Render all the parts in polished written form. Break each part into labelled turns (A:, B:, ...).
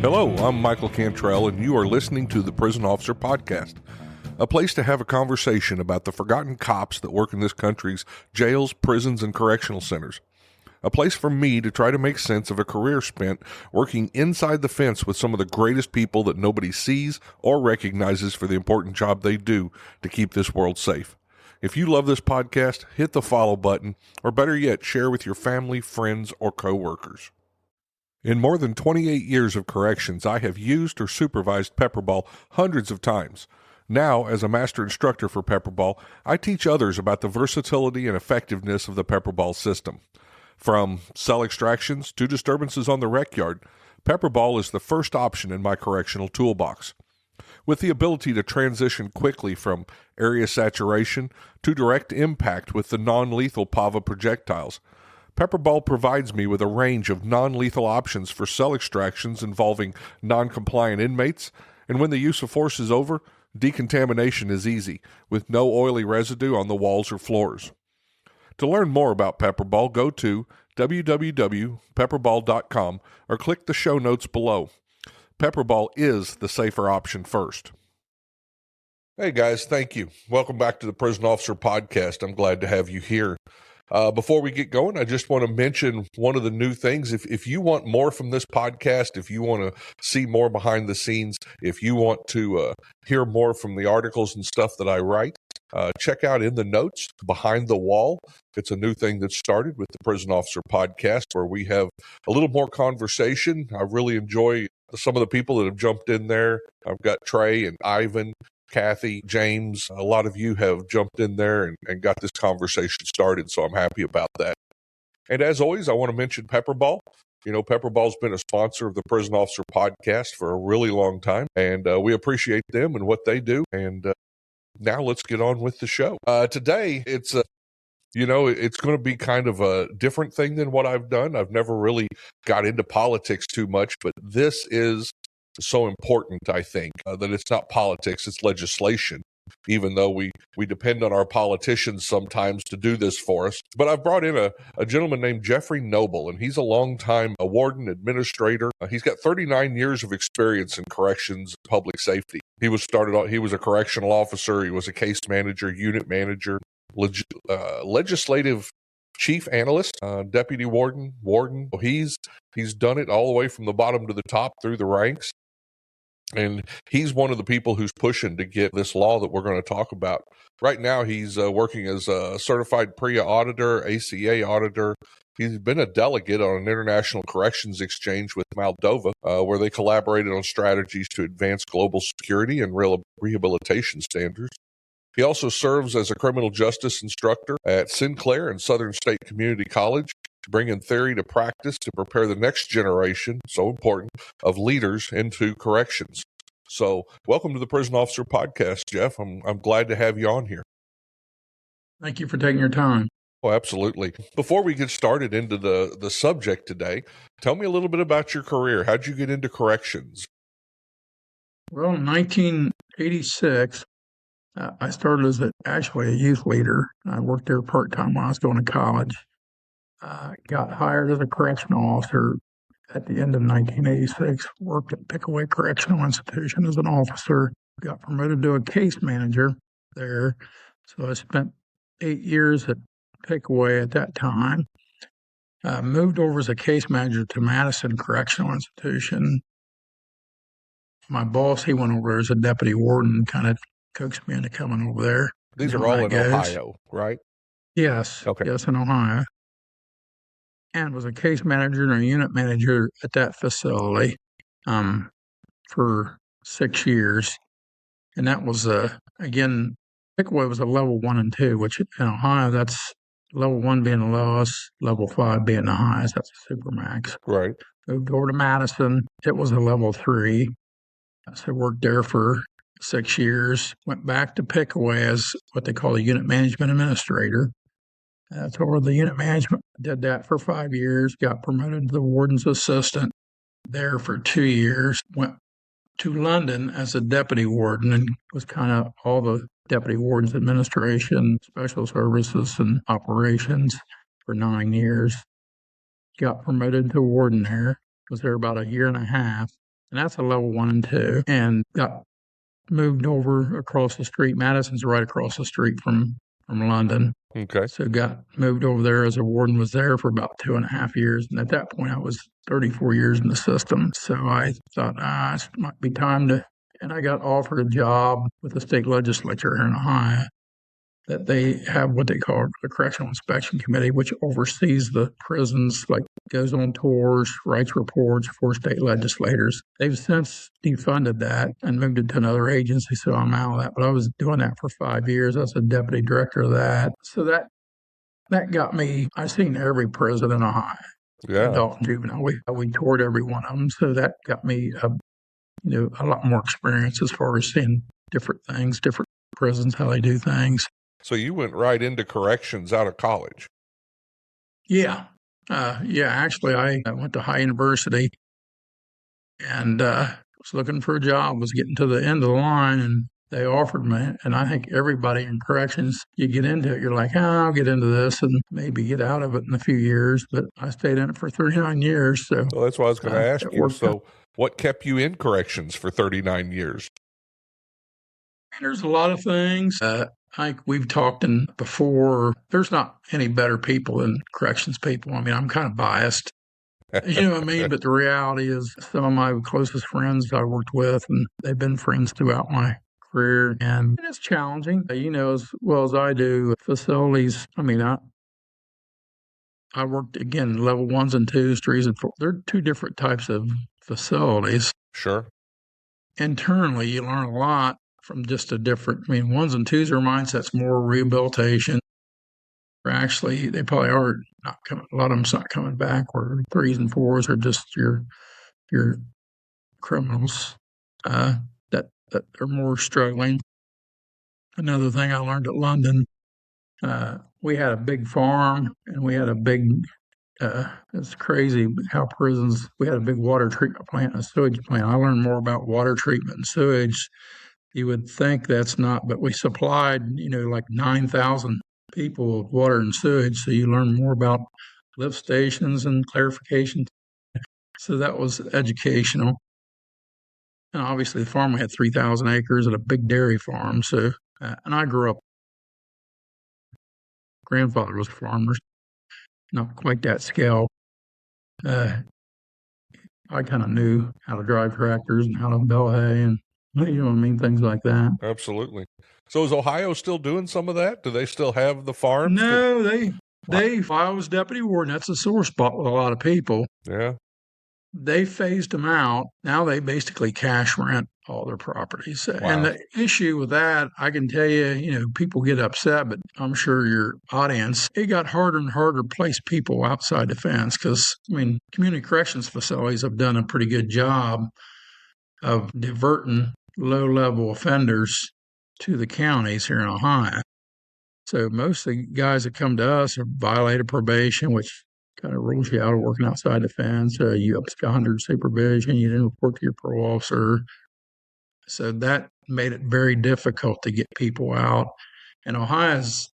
A: Hello, I'm Michael Cantrell, and you are listening to the Prison Officer Podcast, a place to have a conversation about the forgotten cops that work in this country's jails, prisons, and correctional centers. A place for me to try to make sense of a career spent working inside the fence with some of the greatest people that nobody sees or recognizes for the important job they do to keep this world safe. If you love this podcast, hit the follow button, or better yet, share with your family, friends, or coworkers. In more than 28 years of corrections, I have used or supervised Pepperball hundreds of times. Now, as a master instructor for Pepperball, I teach others about the versatility and effectiveness of the Pepperball system. From cell extractions to disturbances on the rec yard, Pepperball is the first option in my correctional toolbox. With the ability to transition quickly from area saturation to direct impact with the non-lethal PAVA projectiles, Pepperball provides me with a range of non-lethal options for cell extractions involving non-compliant inmates, and when the use of force is over, decontamination is easy, with no oily residue on the walls or floors. To learn more about Pepperball, go to www.pepperball.com or click the show notes below. Pepperball is the safer option first. Hey guys, thank you. Welcome back to the Prison Officer Podcast. I'm glad to have you here. Before we get going, I just want to mention one of the new things. If you want more from this podcast, if you want to see more behind the scenes, if you want to hear more from the articles and stuff that I write, check out In the Notes, Behind the Wall. It's a new thing that started with the Prison Officer Podcast where we have a little more conversation. I really enjoy some of the people that have jumped in there. I've got Trey and Ivan, Kathy, James, a lot of you have jumped in there and got this conversation started, so I'm happy about that. And as always, I want to mention Pepperball. You know, Pepperball's been a sponsor of the Prison Officer Podcast for a really long time, and we appreciate them and what they do. And now let's get on with the show. Today, it's it's going to be kind of a different thing than what I've done. I've never really got into politics too much, but this is so important, I think, that it's not politics, it's legislation, even though we depend on our politicians sometimes to do this for us. But I've brought in a gentleman named Jeffrey Noble, and he's a longtime warden administrator. He's got 39 years of experience in corrections and public safety. He was a correctional officer, he was a case manager, unit manager, legislative chief analyst, deputy warden. He's done it all the way from the bottom to the top through the ranks. And he's one of the people who's pushing to get this law that we're going to talk about. Right now, he's working as a certified PREA auditor, ACA auditor. He's been a delegate on an international corrections exchange with Moldova, where they collaborated on strategies to advance global security and rehabilitation standards. He also serves as a criminal justice instructor at Sinclair and Southern State Community College, bringing theory to practice to prepare the next generation, so important, of leaders into corrections. So welcome to the Prison Officer Podcast, Jeff. I'm glad to have you on here.
B: Thank you for taking your time.
A: Oh, absolutely. Before we get started into the subject today, tell me a little bit about your career. How'd you get into corrections?
B: Well, in 1986, I started as actually a youth leader. I worked there part-time when I was going to college. Got hired as a correctional officer at the end of 1986, worked at Pickaway Correctional Institution as an officer, got promoted to a case manager there. So I spent 8 years at Pickaway at that time. Moved over as a case manager to Madison Correctional Institution. My boss, he went over as a deputy warden, kind of coaxed me into coming over there.
A: These are all in Ohio, right?
B: Yes.
A: Okay.
B: Yes, in Ohio. And was a case manager and a unit manager at that facility for 6 years. And that was, again, Pickaway was a level 1 and 2, which in Ohio, that's level 1 being the lowest, level 5 being the highest. That's a supermax.
A: Right.
B: Moved over to Madison. It was a level 3. So worked there for 6 years. Went back to Pickaway as what they call a unit management administrator. Took over the unit management, did that for 5 years, got promoted to the warden's assistant there for 2 years, went to London as a deputy warden and was kind of all the deputy warden's administration, special services, and operations for 9 years. Got promoted to warden there, was there about a year and a half, and that's a level 1 and 2, and got moved over across the street. Madison's right across the street from London.
A: Okay.
B: So got moved over there as a warden, was there for about 2.5 years. And at that point, I was 34 years in the system. So I thought, it might be time to, and I got offered a job with the state legislature here in Ohio, that they have what they call the Correctional Inspection Committee, which oversees the prisons, like goes on tours, writes reports for state legislators. They've since defunded that and moved it to another agency, so I'm out of that. But I was doing that for 5 years. I was a deputy director of that. So that got me, I've seen every prison in Ohio, adult and juvenile. We toured every one of them. So that got me a lot more experience as far as seeing different things, different prisons, how they do things.
A: So you went right into corrections out of college?
B: Yeah. Actually, I went to High University and was looking for a job, was getting to the end of the line, and they offered me. And I think everybody in corrections, you get into it, you're like, I'll get into this and maybe get out of it in a few years. But I stayed in it for 39 years. So
A: that's what I was going to ask you. So what kept you in corrections for 39 years?
B: There's a lot of things. Like we've talked before, there's not any better people than corrections people. I mean, I'm kind of biased, you know what I mean? But the reality is some of my closest friends I worked with, and they've been friends throughout my career. And it's challenging, as well as I do. Facilities, I mean, I worked, again, level 1s and 2s, 3s and 4s. They're two different types of facilities.
A: Sure. Internally,
B: you learn a lot from just a different, 1s and 2s are mindsets, more rehabilitation. Or actually, they probably are not coming, a lot of them's not coming back, where 3s and 4s are just your criminals that are more struggling. Another thing I learned at London, we had a big farm and we had a big, it's crazy how prisons, we had a big water treatment plant and a sewage plant. I learned more about water treatment and sewage. You would think that's not, but we supplied, like 9,000 people with water and sewage. So you learn more about lift stations and clarification. So that was educational. And obviously the farm, we had 3,000 acres and a big dairy farm. So, and I grew up, grandfather was farmers, not quite that scale. I kind of knew how to drive tractors and how to bale hay and, things like that.
A: Absolutely. So is Ohio still doing some of that? Do they still have the farms?
B: No, I was deputy warden. That's a sore spot with a lot of people.
A: Yeah.
B: They phased them out. Now they basically cash rent all their properties. Wow. And the issue with that, I can tell you, people get upset, but I'm sure your audience, it got harder and harder to place people outside the fence because, community corrections facilities have done a pretty good job of diverting low-level offenders to the counties here in Ohio. So most of the guys that come to us have violated probation, which kind of rules you out of working outside the fence. You absconded supervision. You didn't report to your parole officer. So that made it very difficult to get people out. And Ohio is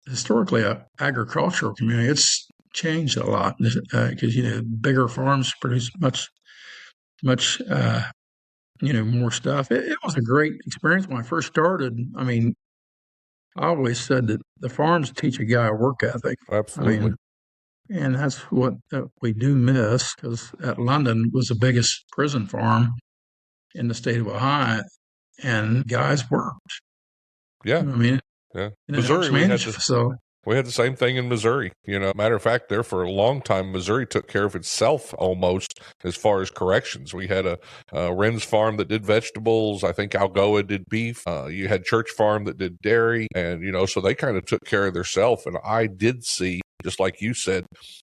B: historically an agricultural community. It's changed a lot because, bigger farms produce much more stuff. It was a great experience when I first started. I always said that the farms teach a guy a work ethic.
A: Absolutely.
B: And that's what we do miss, because at London was the biggest prison farm in the state of Ohio, and guys worked.
A: Yeah.
B: Yeah.
A: Missouri, we had the same thing in Missouri. Matter of fact, there for a long time, Missouri took care of itself almost as far as corrections. We had a Wren's farm that did vegetables. I think Algoa did beef. You had Church Farm that did dairy. And, so they kind of took care of themselves. And I did see, just like you said,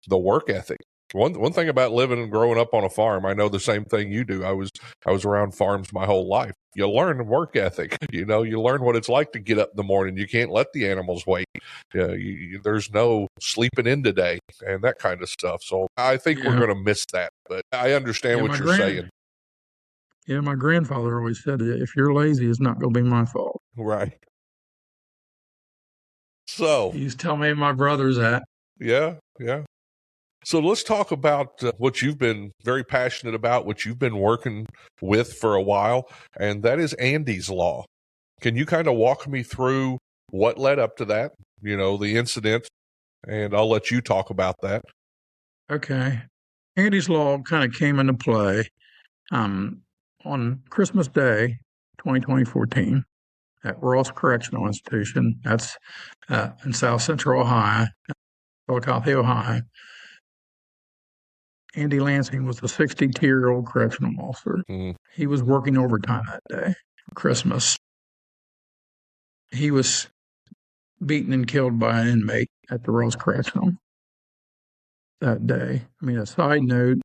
A: the work ethic. One thing about living and growing up on a farm, I know the same thing you do. I was around farms my whole life. You learn work ethic. You learn what it's like to get up in the morning. You can't let the animals wait. There's no sleeping in today and that kind of stuff. So I think we're going to miss that. But I understand what you're saying.
B: Yeah, my grandfather always said, if you're lazy, it's not going to be my fault.
A: Right. So
B: he used to tell me and my brothers that.
A: Yeah. So let's talk about what you've been very passionate about, what you've been working with for a while, and that is Andy's Law. Can you kind of walk me through what led up to that, the incident, and I'll let you talk about that.
B: Okay. Andy's Law kind of came into play on Christmas Day, 2014, at Ross Correctional Institution. That's in South Central Ohio, Chillicothe, Ohio. Andy Lansing was a 62-year-old correctional officer. He was working overtime that day, Christmas. He was beaten and killed by an inmate at the Ross Correctional that day. I mean, a side note,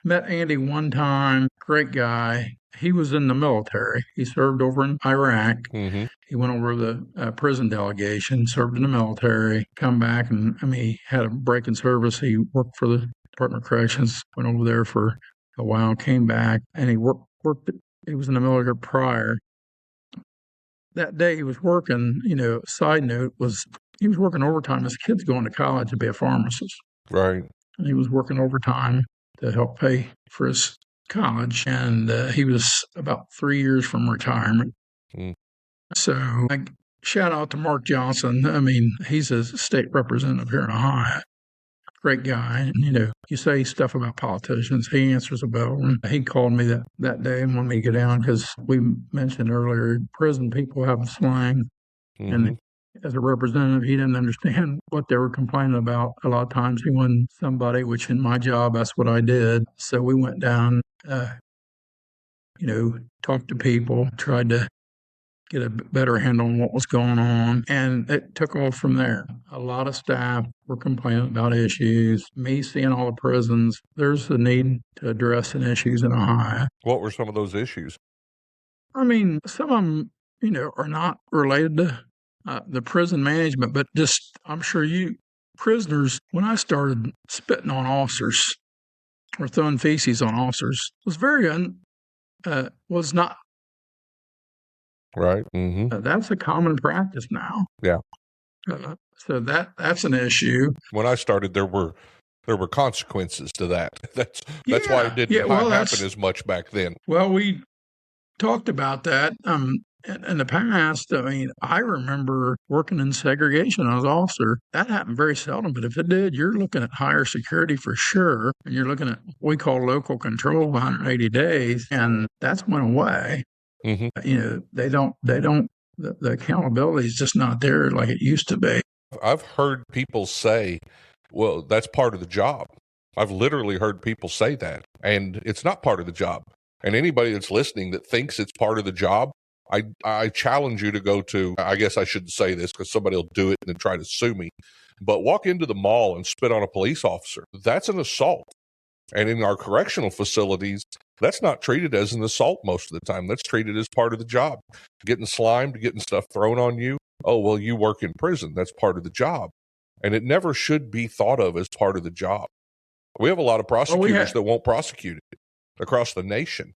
B: met Andy one time, great guy. He was in the military. He served over in Iraq. He went over the prison delegation, served in the military, come back, and he had a break in service. He worked for the Department of Corrections, went over there for a while, came back, and he worked. He was in the military prior. That day he was working, side note was he was working overtime. His kid's going to college to be a pharmacist.
A: Right.
B: And he was working overtime to help pay for his college. And he was about 3 years from retirement. So I shout out to Mark Johnson. I mean, he's a state representative here in Ohio. Great guy. And, you say stuff about politicians, he answers the bell. And he called me that day and wanted me to get down because we mentioned earlier, prison people have a slang. And as a representative, he didn't understand what they were complaining about. A lot of times he wanted somebody, which in my job, that's what I did. So we went down, talked to people, tried to get a better handle on what was going on. And it took off from there. A lot of staff were complaining about issues. Me seeing all the prisons, there's a need to address some issues in Ohio.
A: What were some of those issues?
B: I mean, some of them, are not related to the prison management, but just, I'm sure prisoners, when I started spitting on officers or throwing feces on officers, was was not.
A: Right.
B: That's a common practice now.
A: Yeah.
B: So that's an issue.
A: When I started, there were consequences to that. That's why it didn't happen as much back then.
B: Well, we talked about that in the past. I mean, I remember working in segregation as an officer. That happened very seldom, but if it did, you're looking at higher security for sure. And you're looking at what we call local control, 180 days, and that's went away. They don't, the accountability is just not there like it used to be.
A: I've heard people say, well, that's part of the job. I've literally heard people say that, and it's not part of the job. And anybody that's listening that thinks it's part of the job, I challenge you to go to, I guess I shouldn't say this because somebody will do it and then try to sue me, but walk into the mall and spit on a police officer. That's an assault. And in our correctional facilities, that's not treated as an assault most of the time. That's treated as part of the job. Getting slimed, getting stuff thrown on you. Oh, well, you work in prison. That's part of the job. And it never should be thought of as part of the job. We have a lot of prosecutors that won't prosecute it across the nation.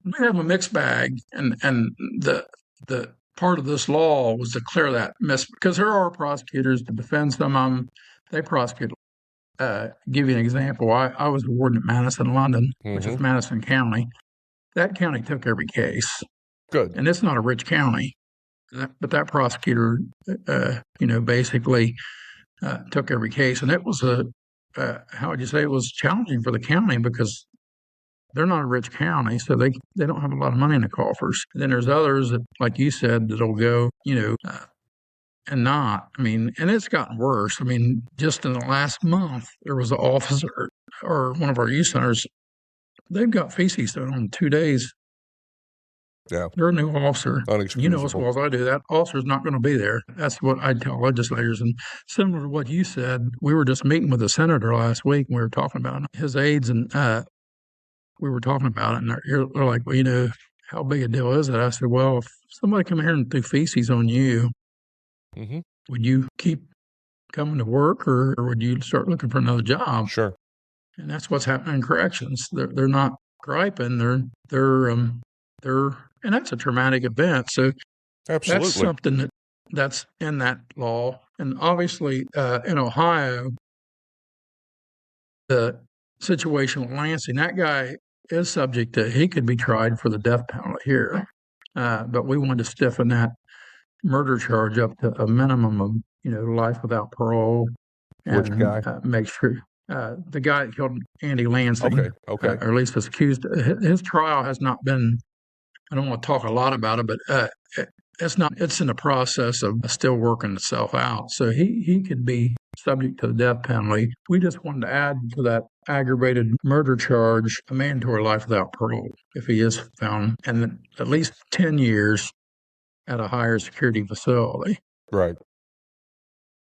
B: We have a mixed bag, and the part of this law was to clear that mess, because there are prosecutors to defend some of them. They prosecute. Give you an example. I was a warden at Madison, London, which is Madison County. That county took every case.
A: Good.
B: And it's not a rich county. But that prosecutor, basically took every case. And it was how would you say, it was challenging for the county because they're not a rich county, so they don't have a lot of money in the coffers. And then there's others that, like you said, that'll go, and not. I mean, and it's gotten worse. I mean, just in the last month, there was an officer or one of our youth centers. They've got feces thrown on 2 days.
A: Yeah.
B: They're a new officer.
A: Unexcusable.
B: You know as well as I do, that officer's not going to be there. That's what I tell legislators. And similar to what you said, we were just meeting with a senator last week, and we were talking about his aides, and we were talking about it, and they're like, well, how big a deal is it? I said, well, if somebody come here and threw feces on you, would you keep coming to work, or would you start looking for another job?
A: Sure.
B: And that's what's happening in corrections. They're not griping. They're and that's a traumatic event. So
A: absolutely,
B: that's something that's in that law. And obviously, in Ohio, the situation with Lansing, that guy is subject to, he could be tried for the death penalty here. But we wanted to stiffen that murder charge up to a minimum of, life without parole.
A: Which guy?
B: Make sure the guy that killed Andy Lansing,
A: Okay.
B: or at least is accused. His trial has not been. I don't want to talk a lot about it, but it's not. It's in the process of still working itself out. So he could be subject to the death penalty. We just wanted to add to that aggravated murder charge a mandatory life without parole if he is found, and at least 10 years at a higher security facility.
A: Right.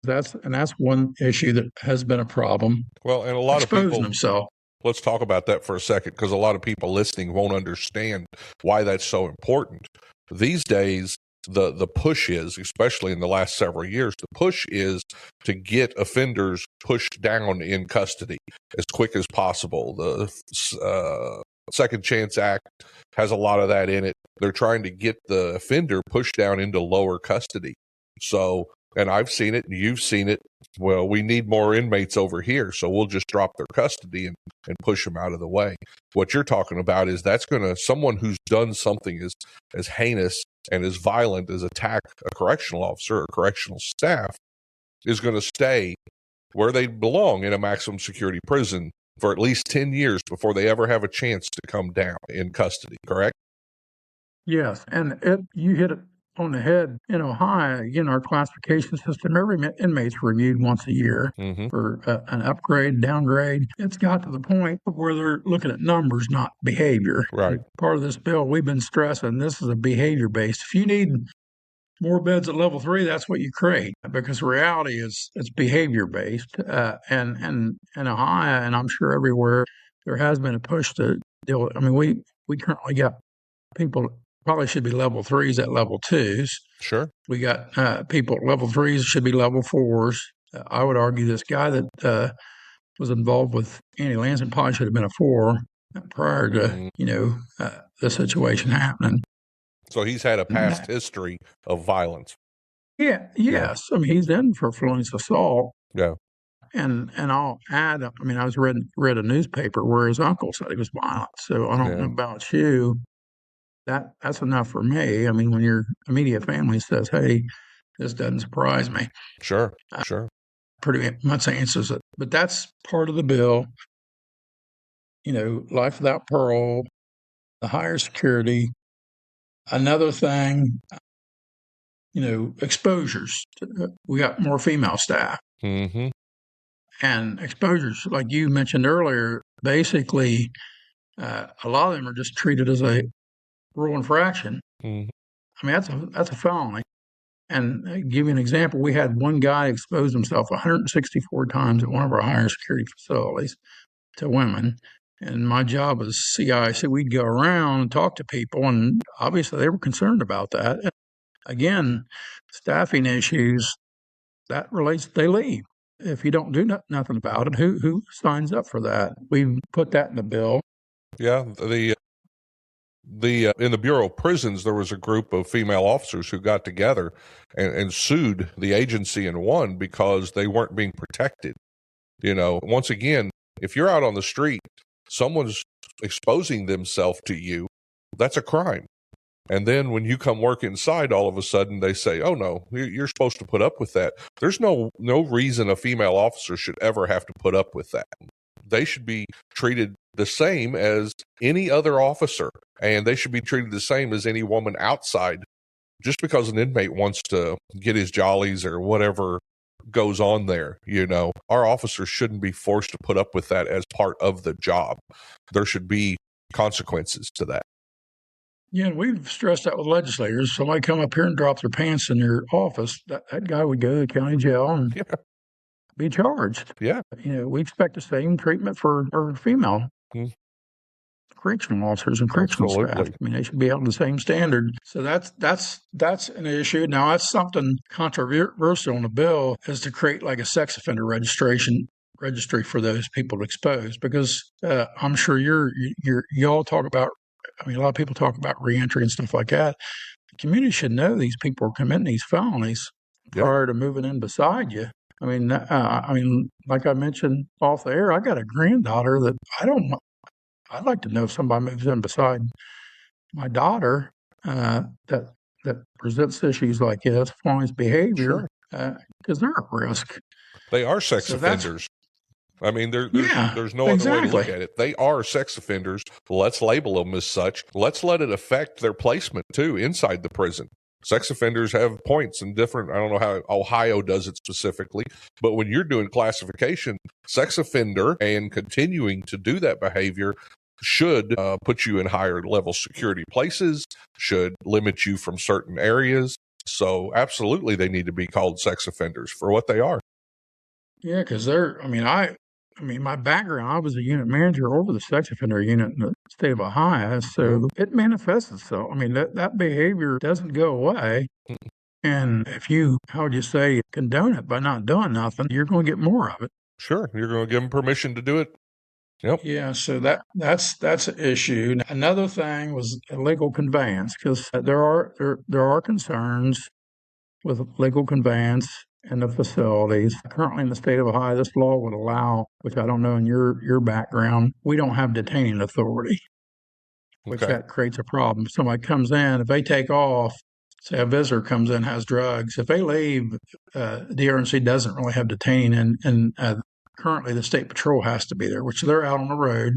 B: That's one issue that has been a problem.
A: Well, and a lot of people,
B: himself.
A: Let's talk about that for a second, because a lot of people listening won't understand why that's so important. These days, the push is, especially in the last several years, the push is to get offenders pushed down in custody as quick as possible. The Second Chance Act has a lot of that in it. They're trying to get the offender pushed down into lower custody. So, and I've seen it, and you've seen it. Well, we need more inmates over here, so we'll just drop their custody and push them out of the way. What you're talking about is that's going to, someone who's done something as heinous and as violent as attack a correctional officer or correctional staff is going to stay where they belong, in a maximum security prison, for at least 10 years before they ever have a chance to come down in custody, correct?
B: Yes, and you hit it on the head. In Ohio, our classification system, every inmate's reviewed once a year for an upgrade, downgrade. It's got to the point where they're looking at numbers, not behavior.
A: Right.
B: Part of this bill, we've been stressing, this is a behavior-based. If you need more beds at level 3, that's what you create, because reality is it's behavior-based. And in Ohio, and I'm sure everywhere, there has been a push to deal with. I mean, we currently got people probably should be level 3s at level 2s.
A: Sure.
B: We got people at level 3s should be level 4s. I would argue this guy that was involved with Andy Lansing probably should have been a 4 prior to, the situation happening.
A: So he's had a past history of violence.
B: Yeah. Yes. I mean, he's in for felonious assault.
A: Yeah.
B: And I'll add, I mean, I was read a newspaper where his uncle said he was violent. So I don't know about you. That's enough for me. I mean, when your immediate family says, "Hey, this doesn't surprise me,"
A: Sure.
B: Pretty much answers it. But that's part of the bill. Life without parole, the higher security. Another thing, exposures. We got more female staff, and exposures, like you mentioned earlier. Basically, a lot of them are just treated as a rule infraction. I mean, that's a felony. And I'll give you an example. We had one guy expose himself 164 times at one of our higher security facilities to women. And my job as CI, so we'd go around and talk to people, and obviously they were concerned about that. And again, staffing issues, that relates, they leave. If you don't do nothing about it, who signs up for that? We put that in the bill.
A: Yeah, in the Bureau of Prisons, there was a group of female officers who got together and sued the agency and won because they weren't being protected. Once again, if you're out on the street, someone's exposing themselves to you, that's a crime. And then when you come work inside, all of a sudden they say, "Oh no, you're supposed to put up with that." There's no reason a female officer should ever have to put up with that. They should be treated the same as any other officer, and they should be treated the same as any woman outside. Just because an inmate wants to get his jollies or whatever goes on there, our officers shouldn't be forced to put up with that as part of the job. There should be consequences to that.
B: Yeah, and we've stressed that with legislators. Somebody come up here and drop their pants in your office, that guy would go to the county jail and be charged.
A: Yeah.
B: We expect the same treatment for female correctional officers and correctional staff. I mean, they should be held to the same standard. So that's an issue. Now, that's something controversial in the bill, is to create like a sex offender registry for those people exposed, because I'm sure you all talk about. I mean, a lot of people talk about reentry and stuff like that. The community should know these people are committing these felonies prior to moving in beside you. Like I mentioned off the air, I got a granddaughter that I'd like to know if somebody moves in beside my daughter that presents issues like this, flaws behavior,
A: Sure.
B: because they're at risk.
A: They are sex
B: So
A: offenders. I mean,
B: yeah,
A: there's no other way to look
B: exactly.
A: at it. They are sex offenders. Let's label them as such. Let's let it affect their placement too inside the prison. Sex offenders have points in different, I don't know how Ohio does it specifically, but when you're doing classification, sex offender and continuing to do that behavior should put you in higher level security places, should limit you from certain areas. So absolutely they need to be called sex offenders for what they are.
B: Yeah, because my background, I was a unit manager over the sex offender unit in the state of Ohio, so it manifests itself. I mean, that behavior doesn't go away. And if you, how would you say, condone it by not doing nothing, you're going to get more of it.
A: Sure, you're going to give them permission to do it. Yep.
B: Yeah, so that's an issue. Another thing was illegal conveyance, because there are concerns with legal conveyance in the facilities. Currently in the state of Ohio, this law would allow, which I don't know in your background, we don't have detaining authority, which
A: Okay.
B: that creates a problem. If somebody comes in, if they take off, say a visitor comes in, has drugs, if they leave, DRNC doesn't really have detaining, and currently the state patrol has to be there, which they're out on the road.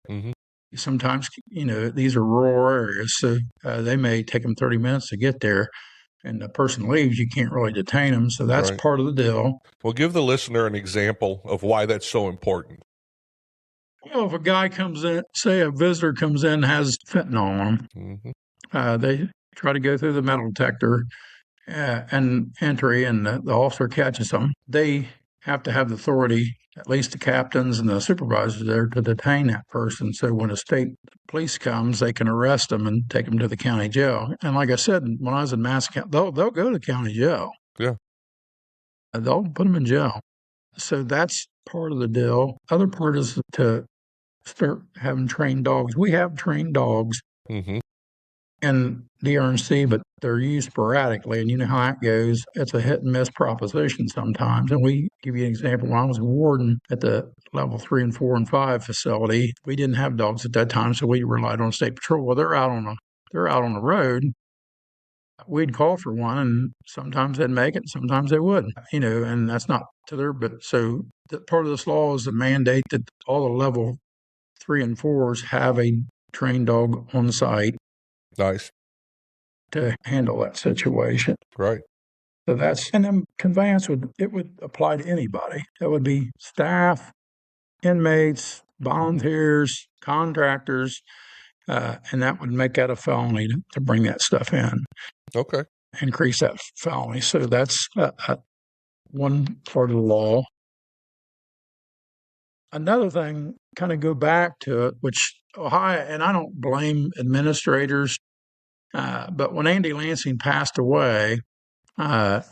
A: Mm-hmm.
B: Sometimes, these are rural areas, so they may take them 30 minutes to get there. And the person leaves, you can't really detain them. So that's
A: Right.
B: part of the deal.
A: Well, give the listener an example of why that's so important.
B: Well, if a guy comes in, say a visitor comes in, has fentanyl on them, they try to go through the metal detector and entry, and the officer catches them. They have to have the authority, at least the captains and the supervisors there, to detain that person. So when a state police comes, they can arrest them and take them to the county jail. And like I said, when I was in Massachusetts, they'll go to county jail.
A: Yeah.
B: They'll put them in jail. So that's part of the deal. Other part is to start having trained dogs. We have trained dogs
A: Mm-hmm.
B: in DRNC, but they're used sporadically. And you know how it goes. It's a hit and miss proposition sometimes. And we give you an example. When I was a warden at the level 3 and 4 and 5 facility, we didn't have dogs at that time, so we relied on state patrol. Well, they're out on the road. We'd call for one, and sometimes they'd make it, sometimes they wouldn't, and that's not to their, but so part of this law is the mandate that all the level 3 and 4s have a trained dog on site.
A: Nice.
B: To handle that situation.
A: Right.
B: So and then conveyance would apply to anybody. That would be staff, inmates, volunteers, contractors, and that would make that a felony to bring that stuff in.
A: Okay.
B: Increase that felony. So that's one part of the law. Another thing, kind of go back to it, which Ohio, and I don't blame administrators, but when Andy Lansing passed away, in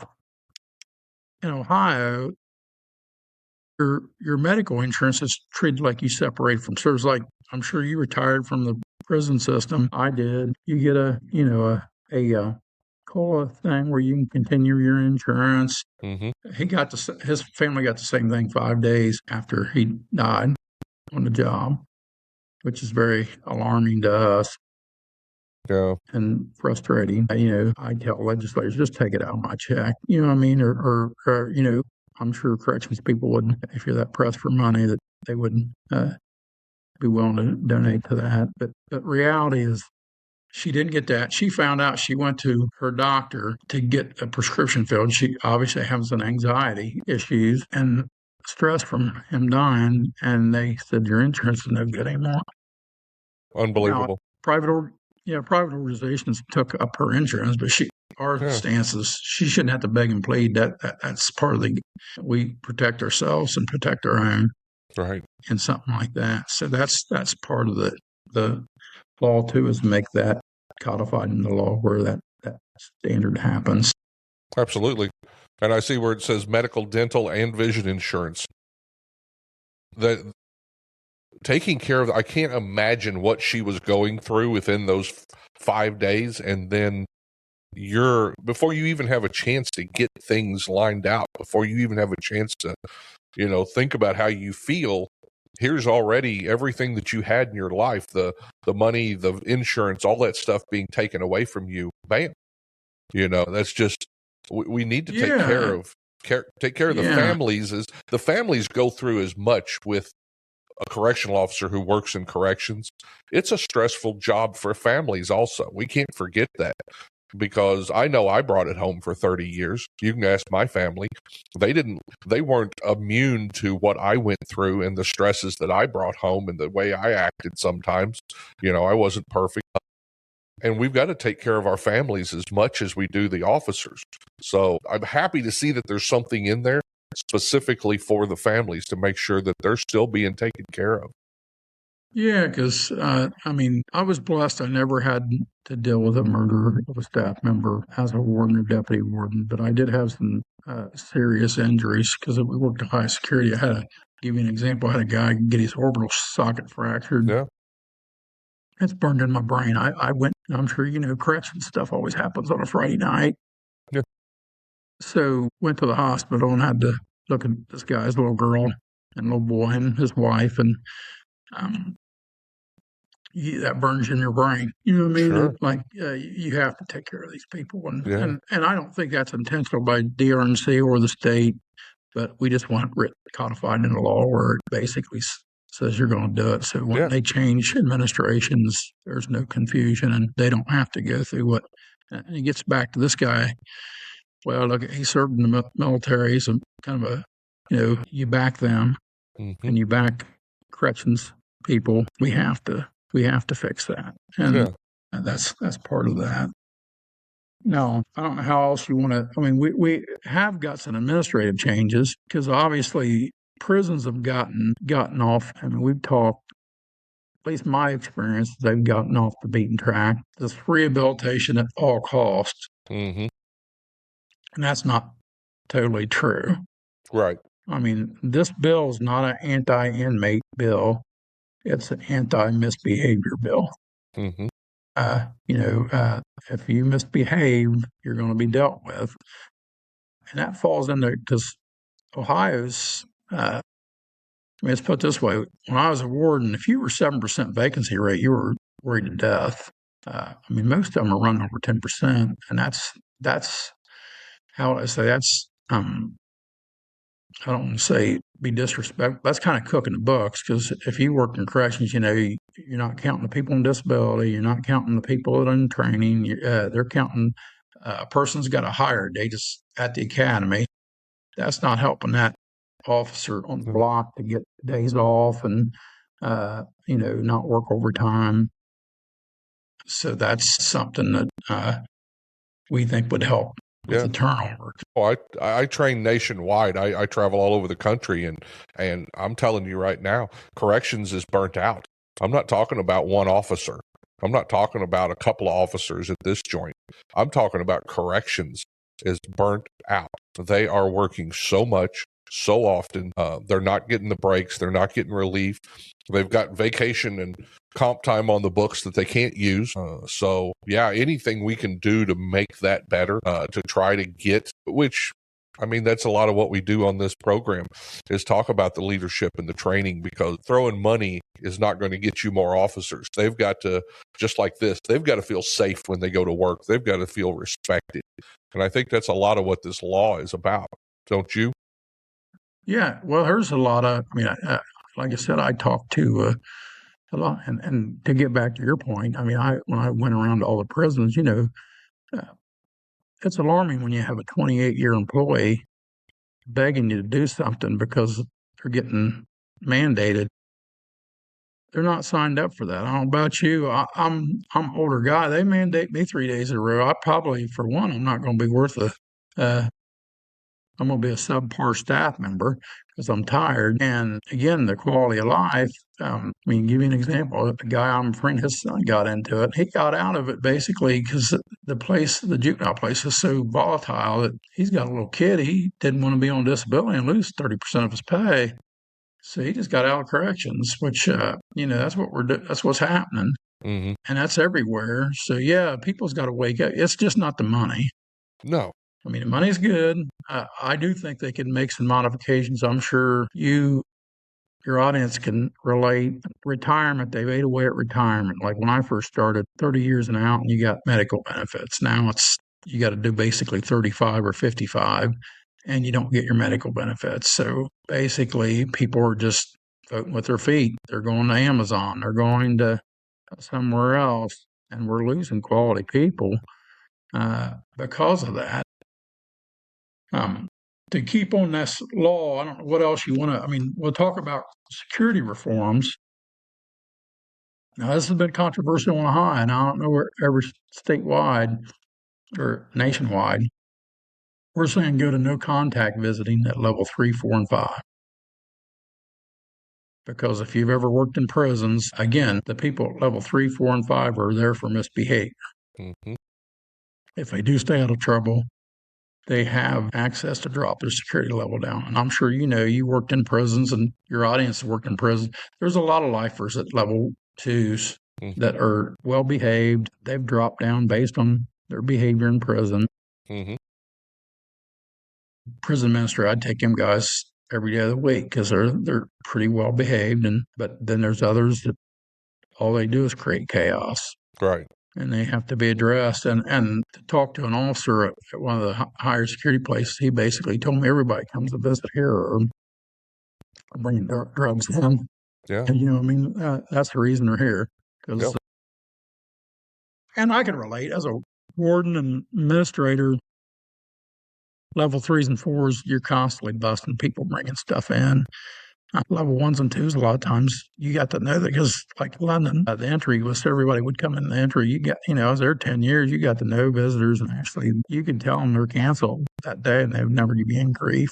B: Ohio, your medical insurance is treated like you separate from service. Like I'm sure you retired from the prison system. I did. You get a COLA thing where you can continue your insurance.
A: Mm-hmm.
B: His family got the same thing 5 days after he died on the job, which is very alarming to us.
A: Yeah.
B: And frustrating. I tell legislators, just take it out of my check. You know what I mean? Or I'm sure corrections people wouldn't, if you're that pressed for money, that they wouldn't be willing to donate to that. But reality is, she didn't get that. She found out, she went to her doctor to get a prescription filled. She obviously has some anxiety issues and stress from him dying. And they said, your insurance is no good anymore.
A: Unbelievable.
B: Now, private organizations took up her insurance, but our stance is she shouldn't have to beg and plead. That's part of we protect ourselves and protect our own.
A: Right.
B: And something like that. So that's part of the law too, is make that codified in the law where that standard happens.
A: Absolutely. And I see where it says medical, dental, and vision insurance. That taking care of, I can't imagine what she was going through within those 5 days, and then before you even have a chance to get things lined out, before you even have a chance to, think about how you feel, here's already everything that you had in your life, the money, the insurance, all that stuff being taken away from you. Bam. That's just, we need to take care of the families. As the families go through as much with a correctional officer who works in corrections. It's a stressful job for families also. We can't forget that, because I know I brought it home for 30 years. You can ask my family. They weren't immune to what I went through and the stresses that I brought home and the way I acted sometimes. I wasn't perfect. And we've got to take care of our families as much as we do the officers. So I'm happy to see that there's something in there specifically for the families to make sure that they're still being taken care of.
B: Yeah, because, I was blessed. I never had to deal with a murder of a staff member as a warden or deputy warden, but I did have some serious injuries because we worked in high security. I had to give you an example. I had a guy get his orbital socket fractured.
A: Yeah.
B: It's burned in my brain. I went, I'm sure correction stuff always happens on a Friday night.
A: Yeah.
B: So went to the hospital and had to look at this guy's little girl and little boy and his wife, and that burns in your brain. You know what I mean?
A: Sure.
B: Like you have to take care of these people, and I don't think that's intentional by DRNC or the state, but we just want it codified in the law where it basically says you're going to do it. So when they change administrations, there's no confusion, and they don't have to go through what. And it gets back to this guy. Well, look, he served in the military. He's kind of a, you back them, and you back corrections people. We have to fix that, and that's part of that. No, I don't know how else you want to. I mean, we have got some administrative changes because obviously prisons have gotten off. I mean, we've talked. At least my experience, they've gotten off the beaten track. This rehabilitation at all costs, and that's not totally true.
A: Right.
B: I mean, this bill is not an anti-inmate bill. It's an anti-misbehavior bill. If you misbehave, you're going to be dealt with. And that falls into, because Ohio's, let's put it this way. When I was a warden, if you were 7% vacancy rate, you were worried to death. Most of them are running over 10%. And that's how I say that's, I don't want to say be disrespectful. That's kind of cooking the books, because if you work in corrections, you're not counting the people on disability. You're not counting the people that are in training. They're counting a person's got a higher day just at the academy. That's not helping that officer on the block to get days off and, not work overtime. So that's something that we think would help with the turnover.
A: Oh, I train nationwide. I travel all over the country, and I'm telling you right now, corrections is burnt out. I'm not talking about one officer. I'm not talking about a couple of officers at this joint. I'm talking about corrections is burnt out. They are working so much, so often. They're not getting the breaks. They're not getting relief. They've got vacation and comp time on the books that they can't use. So anything we can do to make that better, to try to get, which, that's a lot of what we do on this program, is talk about the leadership and the training, because throwing money is not going to get you more officers. They've got to, just like this, they've got to feel safe when they go to work. They've got to feel respected. And I think that's a lot of what this law is about. Don't you?
B: Yeah. Well, there's a lot of, like I said, I talked to a lot, and to get back to your point, when I went around to all the prisons, it's alarming when you have a 28-year employee begging you to do something because they're getting mandated. They're not signed up for that. I don't know about you. I'm an older guy. They mandate me 3 days in a row. I probably, for one, I'm not going to be worth I'm going to be a subpar staff member because I'm tired. And again, the quality of life. Give you an example. The guy I'm a friend, his son got into it. He got out of it basically because the juvenile place is so volatile that he's got a little kid. He didn't want to be on disability and lose 30% of his pay. So he just got out of corrections, which, that's what that's what's happening.
A: Mm-hmm.
B: And that's everywhere. So, yeah, people's got to wake up. It's just not the money.
A: No.
B: I mean, the money's good. I do think they can make some modifications. I'm sure your audience can relate. Retirement, they've ate away at retirement. Like when I first started, 30 years and out, and you got medical benefits. Now you got to do basically 35 or 55, and you don't get your medical benefits. So basically, people are just voting with their feet. They're going to Amazon. They're going to somewhere else, and we're losing quality people because of that. To keep on this law, I don't know what else you want to. I mean, we'll talk about security reforms. Now, this has been controversial on a high, and I don't know where every statewide or nationwide. We're saying go to no contact visiting at level 3, 4, and 5. Because if you've ever worked in prisons, again, the people at level 3, 4, and 5 are there for misbehavior.
A: Mm-hmm.
B: If they do stay out of trouble, they have access to drop their security level down. And I'm sure you worked in prisons and your audience worked in prison. There's a lot of lifers at level 2s that are well behaved. They've dropped down based on their behavior in prison.
A: Mm-hmm.
B: Prison minister, I'd take them guys every day of the week because they're pretty well behaved. But then there's others that all they do is create chaos.
A: Right.
B: And they have to be addressed. And to talk to an officer at one of the higher security places, he basically told me everybody comes to visit here or bringing drugs in.
A: Yeah.
B: And, I mean, that's the reason they're here. Yep. And I can relate as a warden and administrator, level 3s and 4s, you're constantly busting people bringing stuff in. Level 1s and 2s, a lot of times you got to know that because, like London, the entry was everybody would come in the entry. You got, I was there 10 years. You got to know visitors, and actually, you can tell them they're canceled that day, and they would never give you any grief.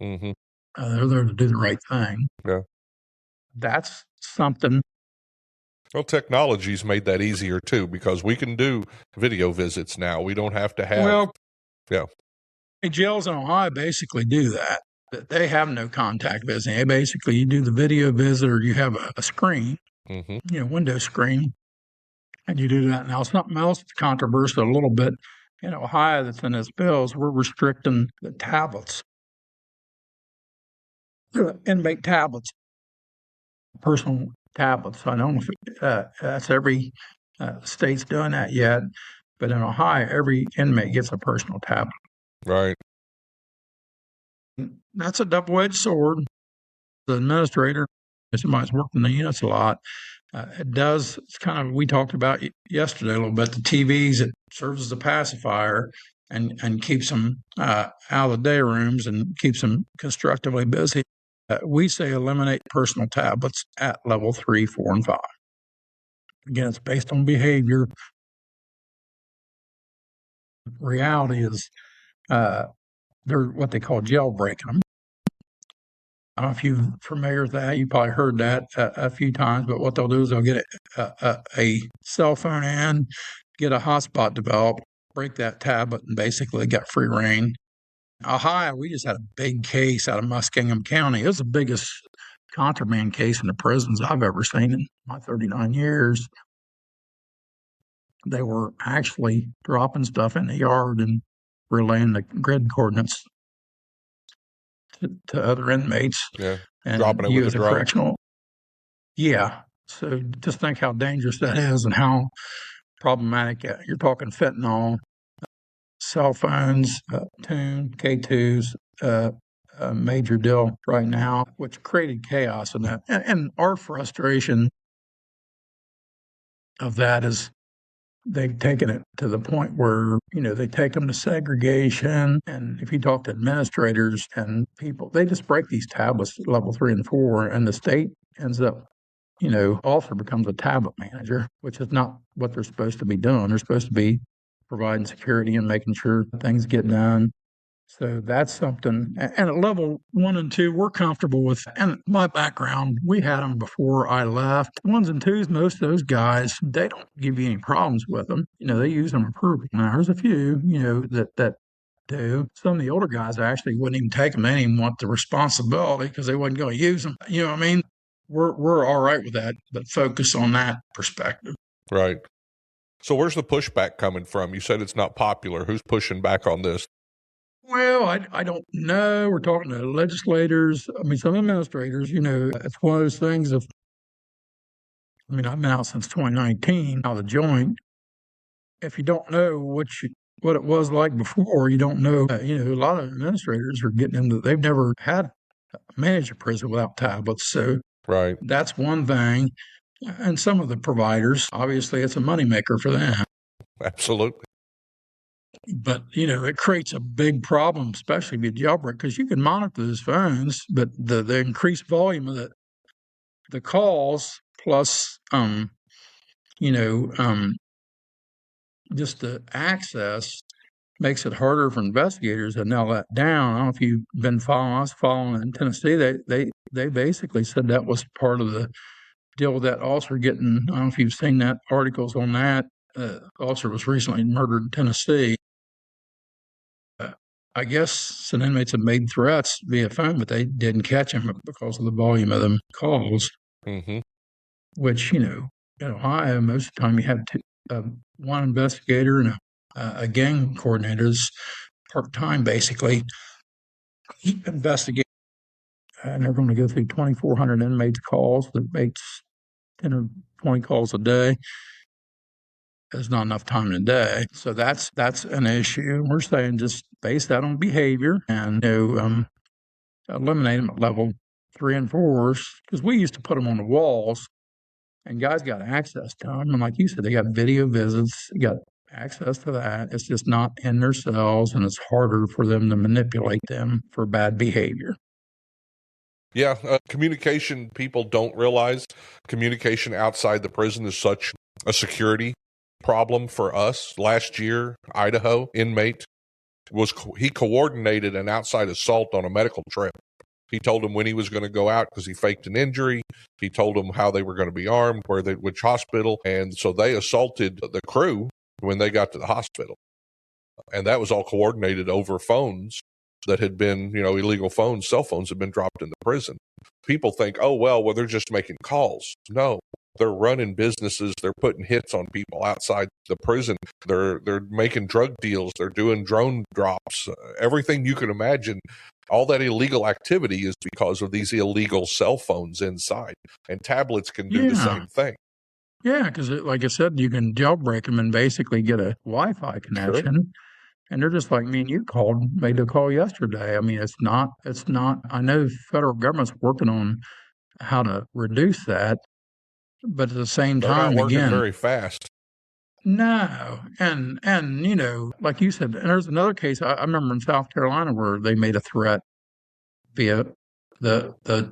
A: Mm-hmm.
B: They're there to do the right thing.
A: Yeah,
B: that's something.
A: Well, technology's made that easier too because we can do video visits now. We don't have to have.
B: Jails in Ohio basically do that. They have no contact visiting. Basically, you do the video visit or you have a screen, window screen, and you do that. Now, something else that's controversial a little bit in Ohio that's in its bills, we're restricting the tablets, inmate tablets, personal tablets. I don't know if that's every state's doing that yet, but in Ohio, every inmate gets a personal tablet.
A: Right.
B: That's a double-edged sword. The administrator, somebody's worked in the units a lot, it's kind of, we talked about yesterday a little bit, the TVs, it serves as a pacifier and keeps them out of the day rooms and keeps them constructively busy. We say eliminate personal tablets at level 3, 4, and 5. Again, it's based on behavior. Reality is they're what they call jailbreaking them. I don't know if you're familiar with that. You probably heard that a few times, but what they'll do is they'll get a cell phone in, get a hotspot developed, break that tablet, and basically got free reign. Ohio, we just had a big case out of Muskingum County. It was the biggest contraband case in the prisons I've ever seen in my 39 years. They were actually dropping stuff in the yard and relaying the grid coordinates to other inmates.
A: Yeah,
B: and
A: dropping it with the
B: correctional. Yeah. So just think how dangerous that is and how problematic. You're talking fentanyl, cell phones, tune, K2s, a major deal right now, which created chaos in that. And our frustration of that is they've taken it to the point where, they take them to segregation. And if you talk to administrators and people, they just break these tablets at level 3 and 4, and the state ends up, officer becomes a tablet manager, which is not what they're supposed to be doing. They're supposed to be providing security and making sure things get done. So that's something. And at level 1 and 2, we're comfortable with. And my background, we had them before I left. 1s and 2s, most of those guys, they don't give you any problems with them. They use them approval. Now, there's a few, that do. Some of the older guys actually wouldn't even take them. They didn't even want the responsibility because they wasn't going to use them. You know what I mean? We're all right with that, but focus on that perspective.
A: Right. So where's the pushback coming from? You said it's not popular. Who's pushing back on this?
B: Well, I don't know. We're talking to legislators. I mean, some administrators, it's one of those things of, I've been out since 2019, out of the joint. If you don't know what it was like before, you don't know. A lot of administrators are getting into. They've never had managed a prison without tablets, so
A: Right.
B: that's one thing. And some of the providers, obviously, it's a moneymaker for them.
A: Absolutely.
B: But it creates a big problem, especially with jailbreak, because you can monitor those phones, but the increased volume of the calls plus just the access makes it harder for investigators to nail that down. I don't know if you've been following. I was following in Tennessee. They basically said that was part of the deal with that officer getting. I don't know if you've seen that articles on that. Officer was recently murdered in Tennessee. I guess some inmates have made threats via phone, but they didn't catch him because of the volume of them calls.
A: Mm-hmm.
B: Which in Ohio, most of the time you have one investigator and a gang coordinator is part-time, basically, investigate. And they're going to go through 2,400 inmates' calls. That makes 10 or 20 calls a day. There's not enough time in a day. So that's an issue. We're saying just base that on behavior and eliminate them at level 3 and 4s, because we used to put them on the walls and guys got access to them. And like you said, they got video visits, got access to that. It's just not in their cells, and it's harder for them to manipulate them for bad behavior.
A: Yeah, communication, people don't realize communication outside the prison is such a security problem for us. Last year, Idaho inmate he coordinated an outside assault on a medical trip. He told him when he was going to go out because he faked an injury. He told them how they were going to be armed, which hospital. And so they assaulted the crew when they got to the hospital. And that was all coordinated over phones that had been, illegal phones, cell phones had been dropped in the prison. People think, well, they're just making calls. No, they're running businesses. They're putting hits on people outside the prison. They're making drug deals. They're doing drone drops. Everything you can imagine. All that illegal activity is because of these illegal cell phones inside. And tablets can do the same thing.
B: Yeah, because like I said, you can jailbreak them and basically get a Wi-Fi connection. Sure. And they're just like me and you made a call yesterday. It's not, I know the federal government's working on how to reduce that, but at the same time,
A: they're not working very fast.
B: No. And like you said, and there's another case, I remember in South Carolina where they made a threat via the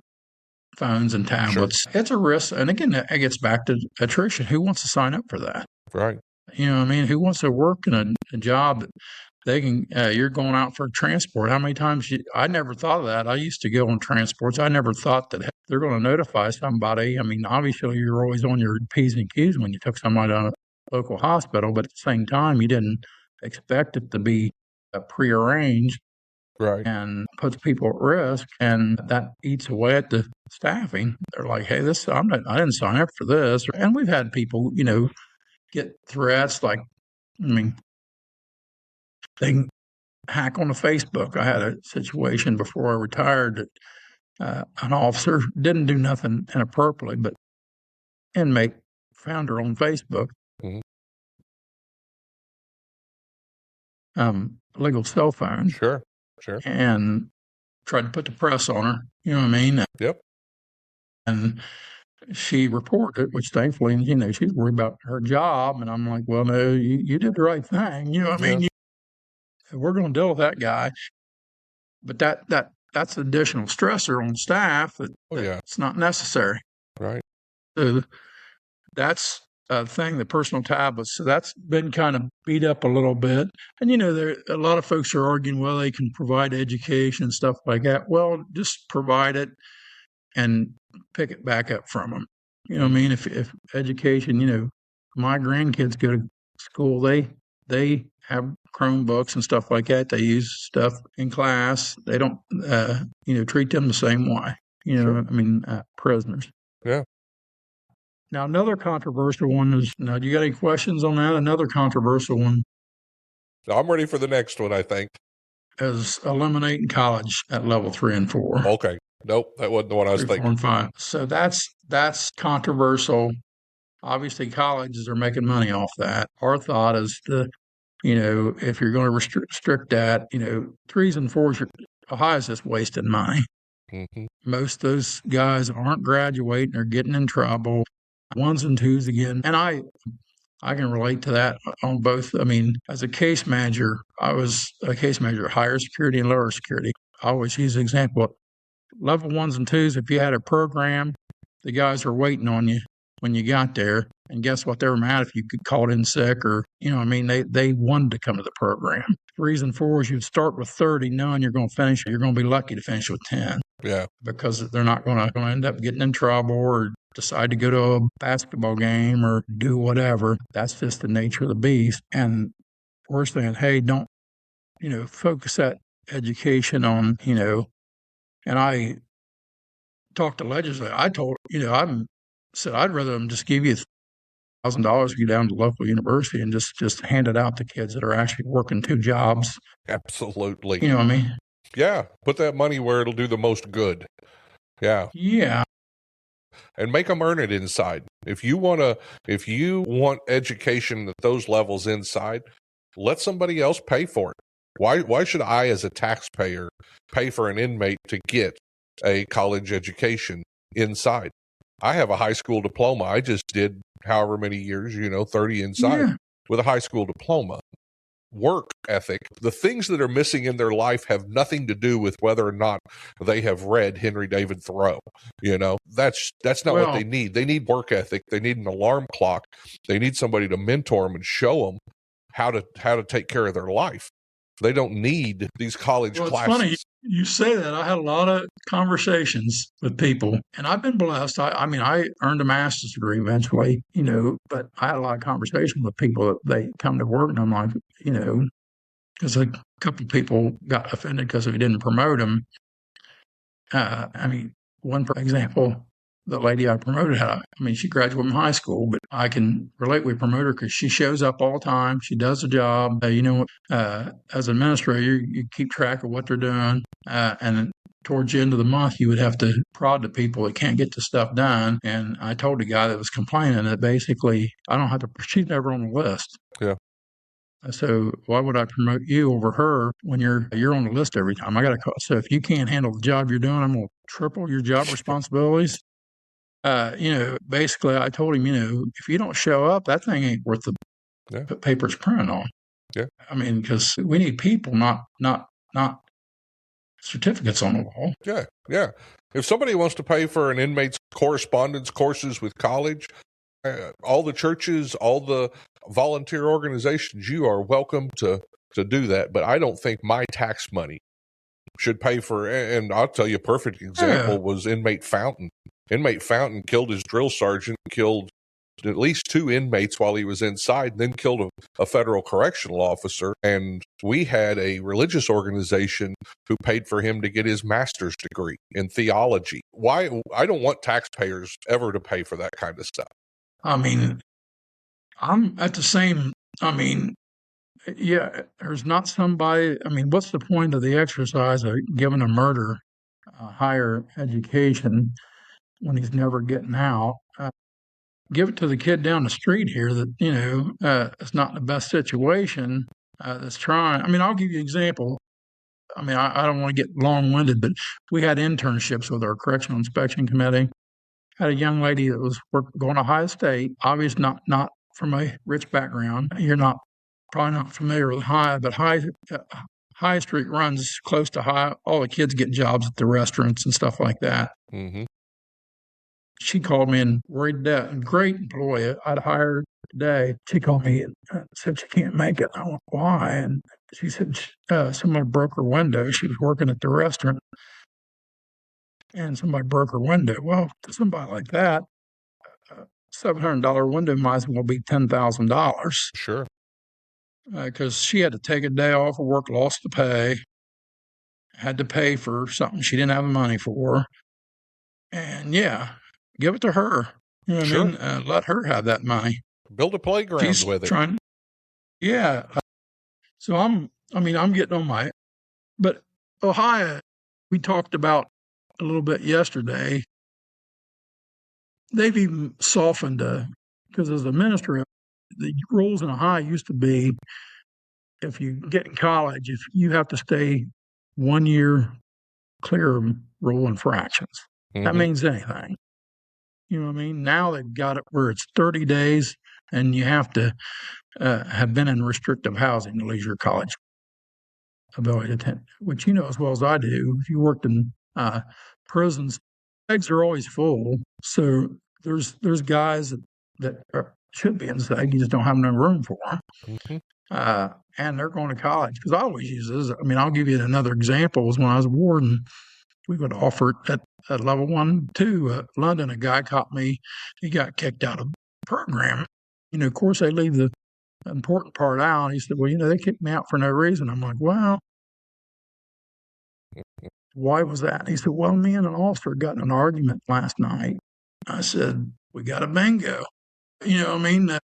B: phones and tablets. Sure. It's a risk. And again, it gets back to attrition. Who wants to sign up for that?
A: Right.
B: Who wants to work in a job that they can, you're going out for transport. How many times I never thought of that. I used to go on transports. I never thought that they're going to notify somebody. Obviously you're always on your P's and Q's when you took somebody to a local hospital, but at the same time, you didn't expect it to be prearranged.
A: Right.
B: And puts people at risk, and that eats away at the staffing. They're like, hey, I didn't sign up for this. And we've had people, get threats like, they can hack on the Facebook. I had a situation before I retired that an officer didn't do nothing inappropriately, but inmate found her on Facebook.
A: Mm-hmm.
B: Legal cell phone.
A: Sure.
B: And tried to put the press on her. You know what I mean?
A: Yep.
B: And she reported it, which thankfully, she's worried about her job. And I'm like, well, no, you did the right thing. You know what I mean? We're going to deal with that guy. But that's additional stressor on staff. It's not necessary.
A: Right.
B: So that's a thing, the personal tablets. So that's been kind of beat up a little bit. And, there a lot of folks are arguing, well, they can provide education and stuff like that. Well, just provide it and pick it back up from them. You know what I mean? If education, my grandkids go to school, they have Chromebooks and stuff like that. They use stuff in class. They don't, treat them the same way.
A: Sure.
B: Prisoners.
A: Yeah.
B: Now, another controversial one is, now, do you got any questions on that? Another controversial one
A: I'm ready for the next one, I think.
B: is eliminating college at level 3 and 4.
A: Okay. Nope, that wasn't the one I was
B: 3, 4,
A: thinking.
B: and 5. So that's controversial. Obviously, colleges are making money off that. Our thought is if you're going to restrict that, 3s and 4s, Ohio is just wasting money.
A: Mm-hmm.
B: Most of those guys aren't graduating; they're getting in trouble. 1s and 2s again, and I can relate to that on both. I mean, as a case manager, I was a case manager, higher security and lower security. I always use the example: level 1s and 2s. If you had a program, the guys were waiting on you when you got there. And guess what? They were mad if you could call in sick or, they wanted to come to the program. 3s and 4s, you'd start with 30, knowing you're going to finish. You're going to be lucky to finish with 10.
A: Yeah.
B: Because they're not going to end up getting in trouble or decide to go to a basketball game or do whatever. That's just the nature of the beast. And we're saying, hey, don't, focus that education on, and I talked to legislators. I told, said I'd rather them just give you $1,000 to go down to the local university and just hand it out to kids that are actually working 2 jobs.
A: Absolutely.
B: You know what I mean?
A: Yeah. Put that money where it'll do the most good. Yeah.
B: Yeah.
A: And make them earn it inside. If you want education at those levels inside, let somebody else pay for it. Why should I, as a taxpayer, pay for an inmate to get a college education inside? I have a high school diploma. I just did however many years, 30 inside with a high school diploma. Work ethic, the things that are missing in their life have nothing to do with whether or not they have read Henry David Thoreau. That's not what they need. They need work ethic. They need an alarm clock. They need somebody to mentor them and show them how to take care of their life. They don't need these college classes.
B: It's funny you say that. I had a lot of conversations with people, and I've been blessed. I earned a master's degree eventually, but I had a lot of conversations with people that they come to work, and I'm like, because a couple of people got offended because we didn't promote them. One for example, the lady I promoted, she graduated from high school, but I can relate with promote her because she shows up all the time. She does the job. As an administrator, you keep track of what they're doing. And towards the end of the month, you would have to prod the people that can't get the stuff done. And I told the guy that was complaining that basically I don't have to, she's never on the list.
A: Yeah.
B: So why would I promote you over her when you're on the list every time? I got to call. So if you can't handle the job you're doing, I'm going to triple your job responsibilities. Basically I told him, if you don't show up, that thing ain't worth the paper's printed on.
A: Yeah.
B: Because we need people, not certificates on the wall.
A: Yeah. Yeah. If somebody wants to pay for an inmate's correspondence courses with college, all the churches, all the volunteer organizations, you are welcome to do that. But I don't think my tax money should pay for, and I'll tell you a perfect example was Inmate Fountain. Inmate Fountain killed his drill sergeant, killed at least 2 inmates while he was inside, and then killed a federal correctional officer. And we had a religious organization who paid for him to get his master's degree in theology. Why? I don't want taxpayers ever to pay for that kind of stuff.
B: I'm at the same, there's not somebody, what's the point of the exercise of giving a murderer higher education when he's never getting out? Give it to the kid down the street here that, it's not in the best situation, that's trying. I'll give you an example. I don't want to get long-winded, but we had internships with our correctional inspection committee. Had a young lady that was going to Ohio State, obviously not from a rich background. You're probably not familiar with High, but High Street runs close to High. All the kids get jobs at the restaurants and stuff like that.
A: Mm-hmm.
B: She called me and worried to death. Great employee. I'd hire her today. She called me and said she can't make it. I went, why? And she said somebody broke her window. She was working at the restaurant, and somebody broke her window. Well, to somebody like that, $700 window might as well be $10,000.
A: Sure.
B: Because she had to take a day off of work, lost the pay, had to pay for something she didn't have the money for. And give it to her. You know what I
A: Sure.
B: mean? Let her have that money.
A: Build a playground
B: She's
A: with it.
B: trying. Yeah. So I'm getting on my, but Ohio, we talked about a little bit yesterday. They've even softened, because as a minister, the rules in Ohio used to be if you get in college, if you have to stay 1 year clear of rule infractions. That
A: Mm-hmm.
B: means anything. You know what I mean? Now they've got it where it's 30 days and you have to have been in restrictive housing to lose your college ability to attend, which you know as well as I do. If you worked in prisons, eggs are always full. So there's guys that should be in SEG, you just don't have no room for them.
A: Mm-hmm.
B: And they're going to college. Because I always use this. I mean, I'll give you another example. Was when I was a warden, we would offer it at level 1, 2. London, a guy caught me. He got kicked out of the program. You know, of course, they leave the important part out. He said, well, you know, they kicked me out for no reason. I'm like, well, why was that? And he said, well, me and an officer got in an argument last night. I said, we got a bingo. You know what I mean?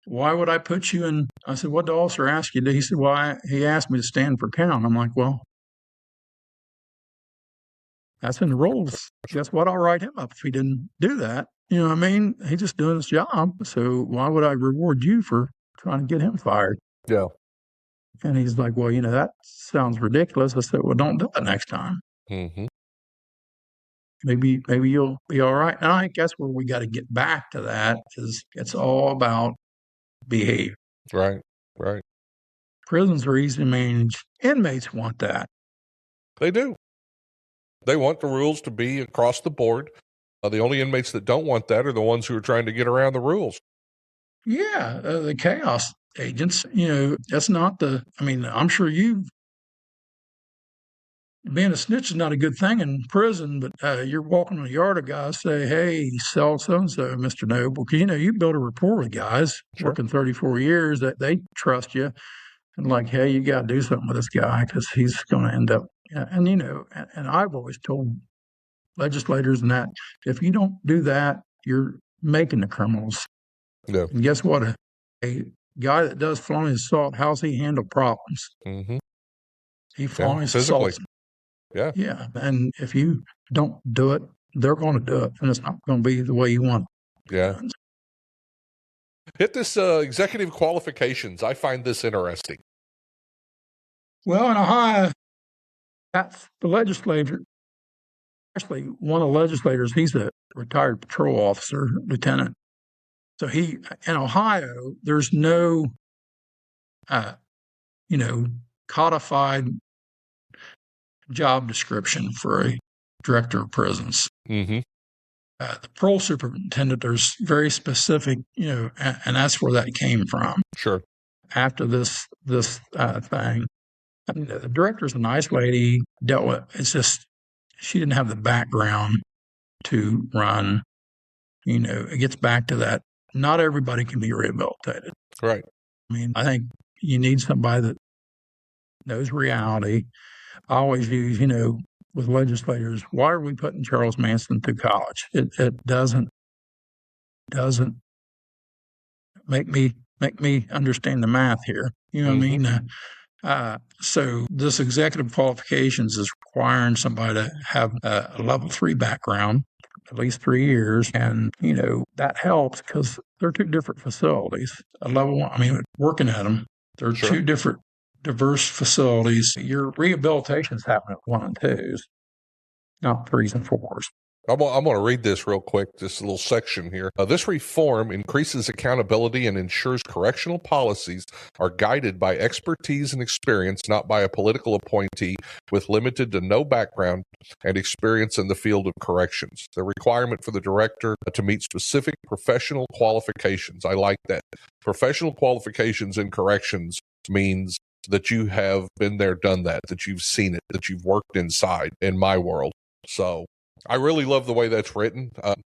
B: Why would I put you in? I said, what did the officer ask you to do? He said, well, he asked me to stand for count. I'm like, well, that's in the rules. Guess what? I'll write him up if he didn't do that. You know what I mean? He's just doing his job. So why would I reward you for trying to get him fired?
A: Yeah.
B: And he's like, well, you know, that sounds ridiculous. I said, well, don't do it next time.
A: Mm-hmm.
B: Maybe you'll be all right. And I think that's where we got to get back to that, is it's all about behavior.
A: Right. Right.
B: Prisons are easy to manage. Inmates want that.
A: They do. They want the rules to be across the board. The only inmates that don't want that are the ones who are trying to get around the rules.
B: Yeah, the chaos agents, you know, that's not I'm sure being a snitch is not a good thing in prison, but you're walking in the yard of guys, say, hey, sell so-and-so, Mr. Noble. Because, you know, you build a rapport with guys working 34 years that they trust you. And like, hey, you got to do something with this guy because he's going to end up. And, you know, and I've always told legislators and that, if you don't do that, you're making the criminals.
A: Yeah.
B: And guess what? A guy that does felony assault, how's he handle problems?
A: Mm-hmm.
B: He felony assaults.
A: Yeah.
B: Yeah. And if you don't do it, they're going to do it. And it's not going to be the way you want it.
A: Yeah. Hit this executive qualifications. I find this interesting.
B: Well, in Ohio, that's the legislature. Actually, one of the legislators, he's a retired patrol officer, lieutenant. So in Ohio, there's no, codified job description for a director of prisons.
A: Mm-hmm.
B: The parole superintendent, there's very specific, and that's where that came from.
A: Sure.
B: After this thing, I mean, the director's a nice lady, dealt with. It's just she didn't have the background to run. You know, it gets back to that. Not everybody can be rehabilitated.
A: Right.
B: I mean, I think you need somebody that knows reality. I always use, with legislators, why are we putting Charles Manson through college? It doesn't make me understand the math here. You know what I mean? So this executive qualifications is requiring somebody to have a level 3 background, at least 3 years. And, that helps because they're two different facilities. A level 1, working at them, they're two different diverse facilities. Your rehabilitations happen at 1 and 2s, not 3s and 4s.
A: I'm going to read this real quick, this little section here. This reform increases accountability and ensures correctional policies are guided by expertise and experience, not by a political appointee with limited to no background and experience in the field of corrections. The requirement for the director to meet specific professional qualifications. I like that. Professional qualifications in corrections means that you have been there, done that you've seen it, that you've worked inside, in my world. So I really love the way that's written.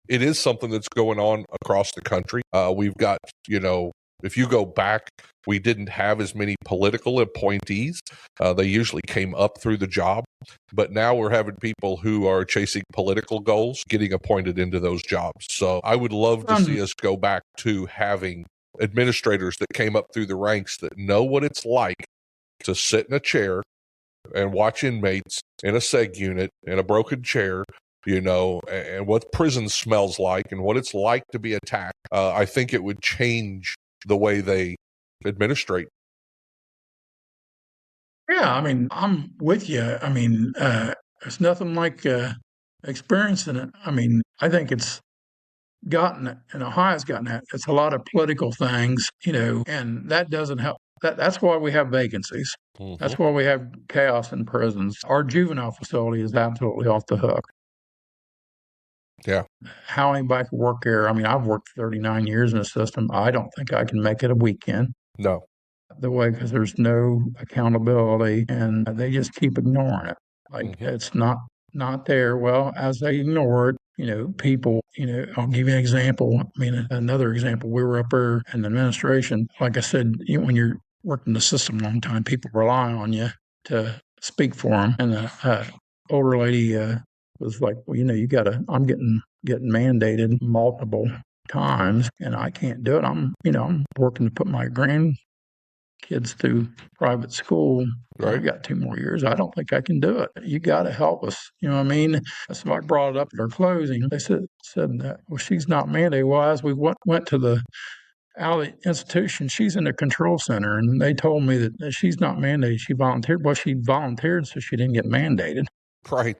A: It is something that's going on across the country. We've got, if you go back, we didn't have as many political appointees. They usually came up through the job. But now we're having people who are chasing political goals getting appointed into those jobs. So I would love to see us go back to having administrators that came up through the ranks that know what it's like to sit in a chair and watch inmates in a seg unit in a broken chair, and what prison smells like and what it's like to be attacked. I think it would change the way they administrate.
B: Yeah, I mean, I'm with you. I mean, there's nothing like experiencing it. I mean, I think it's gotten, and Ohio's gotten that. It's a lot of political things, and that doesn't help. That's why we have vacancies.
A: Mm-hmm.
B: That's why we have chaos in prisons. Our juvenile facility is absolutely off the hook.
A: Yeah.
B: How anybody can work there. I mean, I've worked 39 years in the system. I don't think I can make it a weekend.
A: No.
B: The way, because there's no accountability and they just keep ignoring it. Like it's not there. Well, as they ignore it, people, I'll give you an example. I mean, another example, we were up there in the administration. Like I said, when you're working the system a long time, people rely on you to speak for them. And the older lady was like, well, I'm getting mandated multiple times and I can't do it. I'm working to put my kids through private school.
A: Right.
B: I've got 2 more years. I don't think I can do it. You got to help us. You know what I mean? So I brought it up at our closing. They said that, well, she's not mandated. Well, as we went to the Alley institution, she's in the control center, and they told me that she's not mandated. She volunteered. Well, she volunteered, so she didn't get mandated.
A: Right.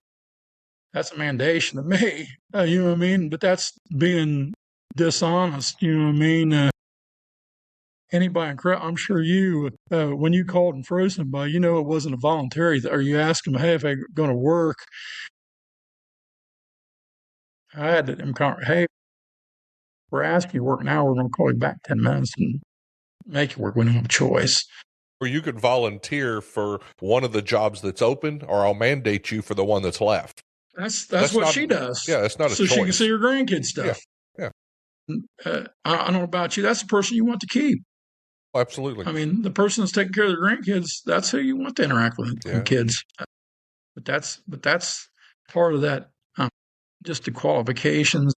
B: That's a mandation to me. You know what I mean? But that's being dishonest. You know what I mean? Anybody, I'm sure you, when you called and froze somebody, it wasn't a voluntary, or you asked them, hey, if they're going to work. I had to, hey, we're asking you to work now. We're going to call you back 10 minutes and make you work. We don't have a choice.
A: Or you could volunteer for one of the jobs that's open, or I'll mandate you for the one that's left.
B: That's what she does.
A: Yeah, that's not a choice.
B: So she can see her grandkids stuff.
A: Yeah.
B: I don't know about you. That's the person you want to keep.
A: Absolutely.
B: I mean, the person that's taking care of their grandkids, that's who you want to interact with, the kids. But that's part of that, just the qualifications.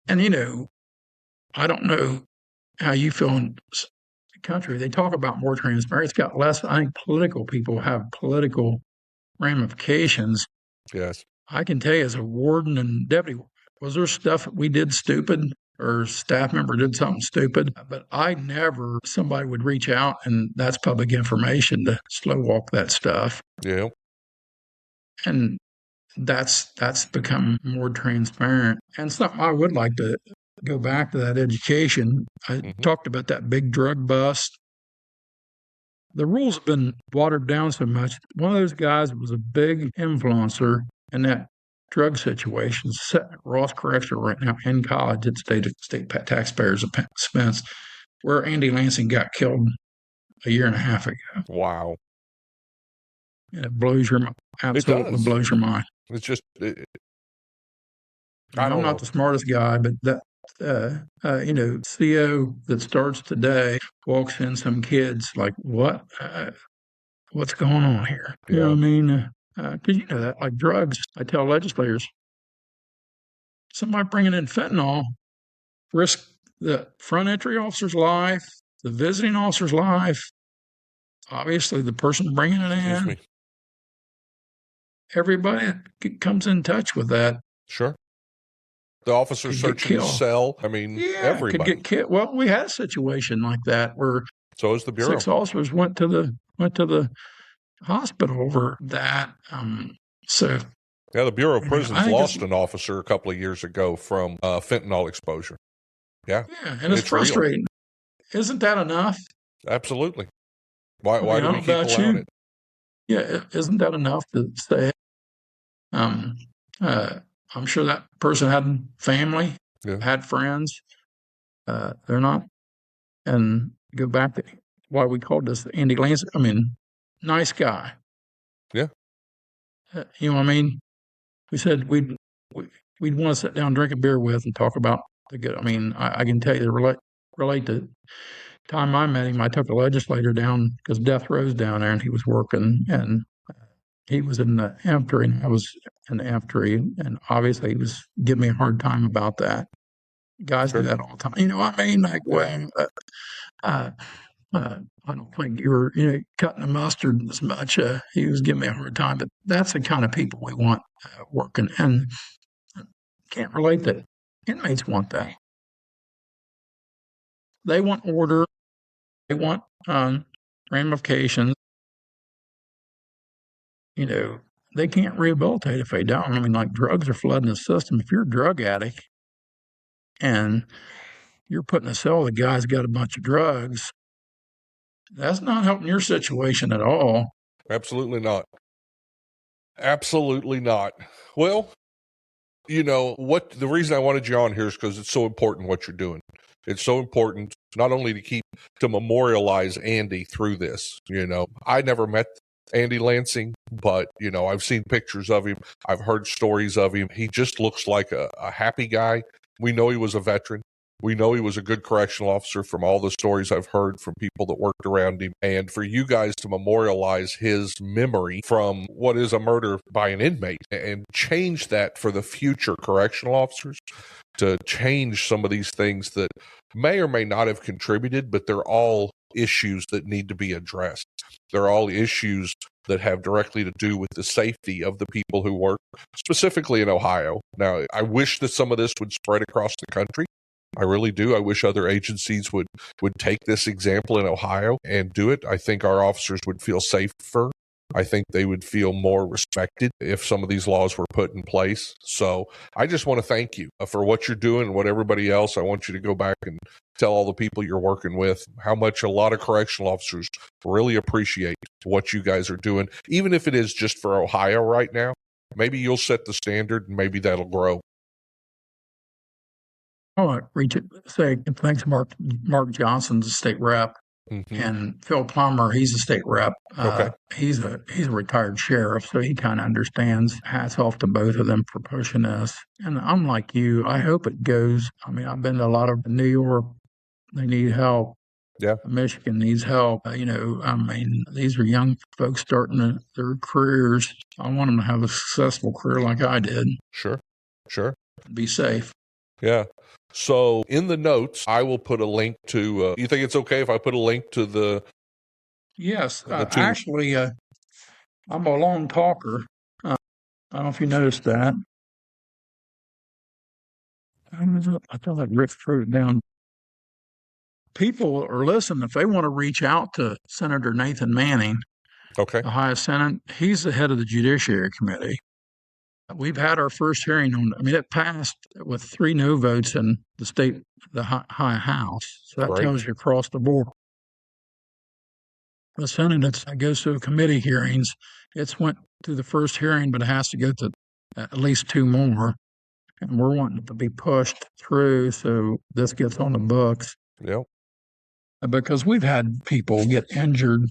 B: And, I don't know how you feel in the country. They talk about more transparency. It's got less. I think political people have political ramifications.
A: Yes.
B: I can tell you as a warden and deputy, was there stuff we did stupid or staff member did something stupid? But somebody would reach out, and that's public information, to slow walk that stuff.
A: Yeah.
B: And that's become more transparent. And something I would like to go back to that education. I talked about that big drug bust. The rules have been watered down so much. One of those guys was a big influencer in that drug situation, Ross Correctional right now in college at state taxpayers' expense, where Andy Lansing got killed a year and a half ago.
A: Wow.
B: And it blows your mind. Absolutely blows your mind.
A: It's just,
B: I'm not the smartest guy, but that, CO that starts today walks in some kids like, what's going on here? Yeah. You know what I mean? Because that, like drugs, I tell legislators, somebody bringing in fentanyl risk the front entry officer's life, the visiting officer's life, obviously the person bringing it in. Everybody comes in touch with that.
A: Sure. The officer searching his cell. I mean, everybody
B: could get killed. Well, we had a situation like that where
A: so is the Bureau.
B: 6 officers went to the hospital over that. So
A: the Bureau of Prisons lost an officer a couple of years ago from fentanyl exposure. Yeah,
B: and it's frustrating. Real. Isn't that enough?
A: Absolutely. Why do we keep allowing it?
B: Yeah, isn't that enough to say? I'm sure that person had family, had friends. They're not, and go back to why we called this Andy Lansing. I mean, nice guy.
A: Yeah.
B: You know what I mean? We said we'd want to sit down, drink a beer with, and talk about the good. I mean, I can tell you relate to time I met him. I took a legislator down because death row's down there, and he was working, and he was in the infantry and I was in the infantry, and obviously he was giving me a hard time about that. Guys do that all the time. You know what I mean? Like, well, uh, I don't think you were, cutting the mustard as much. He was giving me a hard time, but that's the kind of people we want working, and can't relate that inmates want that. They want order. They want ramifications. They can't rehabilitate if they don't. I mean, like drugs are flooding the system. If you're a drug addict and you're putting a cell with a guy's got a bunch of drugs, that's not helping your situation at all.
A: Absolutely not. Absolutely not. Well, the reason I wanted you on here is because it's so important what you're doing. It's so important not only to memorialize Andy through this. I never met Andy Lansing, but I've seen pictures of him. I've heard stories of him. He just looks like a happy guy. We know he was a veteran. We know he was a good correctional officer from all the stories I've heard from people that worked around him. And for you guys to memorialize his memory from what is a murder by an inmate and change that for the future correctional officers, to change some of these things that may or may not have contributed, but they're all issues that need to be addressed. They're all issues that have directly to do with the safety of the people who work, specifically in Ohio. Now, I wish that some of this would spread across the country. I really do. I wish other agencies would take this example in Ohio and do it. I think our officers would feel safer. I think they would feel more respected if some of these laws were put in place. So I just want to thank you for what you're doing and what everybody else. I want you to go back and tell all the people you're working with how much a lot of correctional officers really appreciate what you guys are doing, even if it is just for Ohio right now. Maybe you'll set the standard and maybe that'll grow.
B: Oh, say thanks, Mark Johnson's a state rep, and Phil Plummer, he's a state rep.
A: Okay.
B: He's a retired sheriff, so he kind of understands. Hats off to both of them for pushing this. And I'm like you. I hope it goes. I mean, I've been to a lot of New York. They need help.
A: Yeah.
B: Michigan needs help. I mean, these are young folks starting their careers. I want them to have a successful career like I did.
A: Sure.
B: Be safe.
A: Yeah. So in the notes, I will put a link to, you think it's okay if I put a link to the...
B: Yes. Actually, I'm a long talker. I don't know if you noticed that. I feel like Rick wrote it down. People are listening. If they want to reach out to Senator Nathan Manning,
A: okay,
B: Ohio Senate, he's the head of the Judiciary Committee. We've had our first hearing on, it passed with 3 no votes in the high house. So that tells you across the board. The Senate, it goes through committee hearings. It's went through the first hearing, but it has to go to at least 2 more. And we're wanting it to be pushed through so this gets on the books.
A: Yeah.
B: Because we've had people get injured,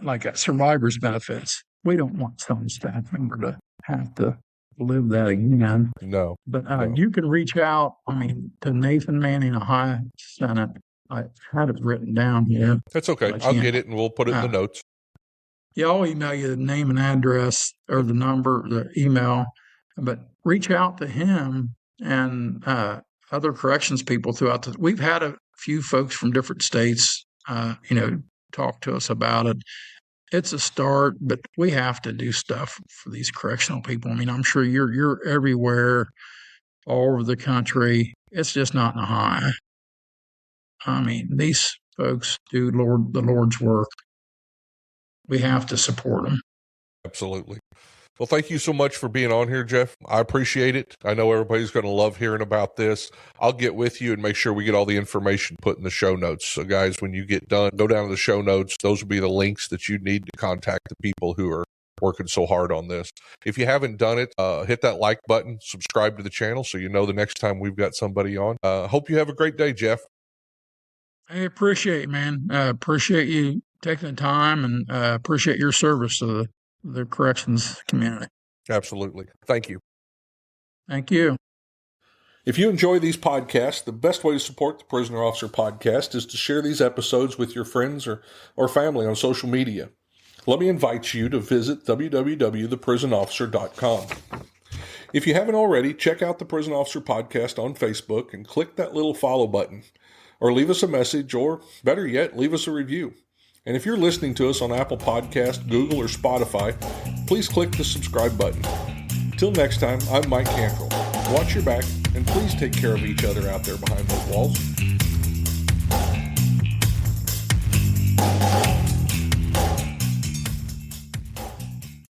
B: like at survivor's benefits. We don't want some staff member to have to live that again.
A: No.
B: But you can reach out, to Nathan Manning, Ohio Senate. I had it written down here.
A: That's okay. I'll get it and we'll put it in the notes.
B: Yeah, I'll email you the name and address or the number, the email. But reach out to him and other corrections people throughout we've had a few folks from different states, talk to us about it. It's a start, but we have to do stuff for these correctional people. I'm sure you're everywhere, all over the country. It's just not in Ohio. These folks do the Lord's work. We have to support them.
A: Absolutely. Well, thank you so much for being on here, Jeff. I appreciate it. I know everybody's going to love hearing about this. I'll get with you and make sure we get all the information put in the show notes. So, guys, when you get done, go down to the show notes. Those will be the links that you need to contact the people who are working so hard on this. If you haven't done it, hit that like button, subscribe to the channel so you know the next time we've got somebody on. Hope you have a great day, Jeff.
B: I appreciate it, man. Appreciate you taking the time and appreciate your service to the corrections community.
A: Absolutely. Thank you.
B: Thank you.
A: If you enjoy these podcasts, the best way to support the Prisoner Officer Podcast is to share these episodes with your friends or family on social media. let me invite you to visit www.theprisonofficer.com. If you haven't already, check out the Prison Officer Podcast on Facebook and click that little follow button. Or leave us a message, or better yet, leave us a review. And if you're listening to us on Apple Podcast, Google, or Spotify, please click the subscribe button. Till next time, I'm Mike Cantrell. Watch your back, and please take care of each other out there behind those walls.